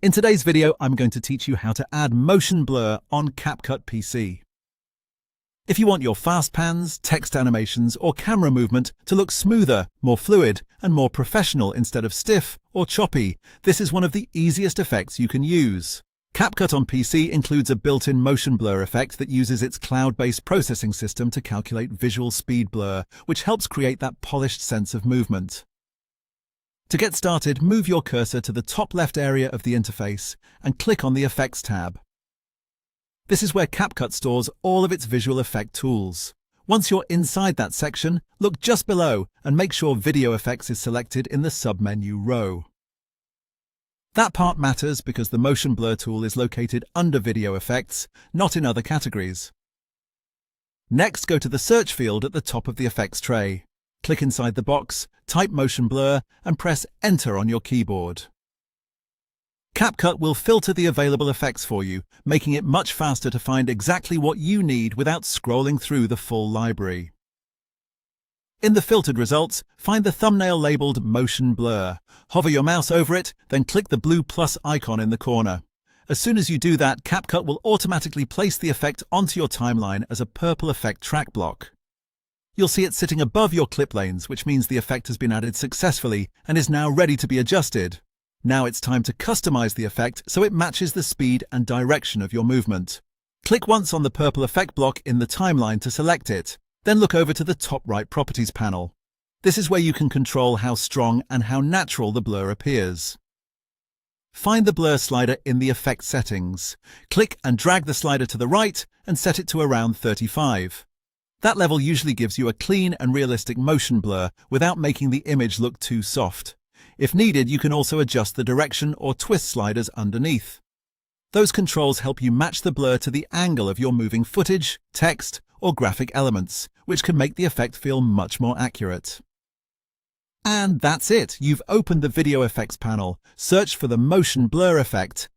In today's video, I'm going to teach you how to add motion blur on CapCut PC. If you want your fast pans, text animations, or camera movement to look smoother, more fluid, and more professional instead of stiff or choppy, this is one of the easiest effects you can use. CapCut on PC includes a built-in motion blur effect that uses its cloud-based processing system to calculate visual speed blur, which helps create that polished sense of movement. To get started, move your cursor to the top left area of the interface and click on the Effects tab. This is where CapCut stores all of its visual effect tools. Once you're inside that section, look just below and make sure Video Effects is selected in the submenu row. That part matters because the Motion Blur tool is located under Video Effects, not in other categories. Next, go to the search field at the top of the effects tray. Click inside the box, type Motion Blur, and press Enter on your keyboard. CapCut will filter the available effects for you, making it much faster to find exactly what you need without scrolling through the full library. In the filtered results, find the thumbnail labeled Motion Blur. Hover your mouse over it, then click the blue plus icon in the corner. As soon as you do that, CapCut will automatically place the effect onto your timeline as a purple effect track block. You'll see it sitting above your clip lanes, which means the effect has been added successfully and is now ready to be adjusted. Now it's time to customize the effect so it matches the speed and direction of your movement. Click once on the purple effect block in the timeline to select it. Then look over to the top right Properties panel. This is where you can control how strong and how natural the blur appears. Find the blur slider in the Effect settings. Click and drag the slider to the right and set it to around 35. That level usually gives you a clean and realistic motion blur without making the image look too soft. If needed, you can also adjust the direction or twist sliders underneath. Those controls help you match the blur to the angle of your moving footage, text, or graphic elements, which can make the effect feel much more accurate. And that's it! You've opened the Video Effects panel, searched for the Motion Blur effect,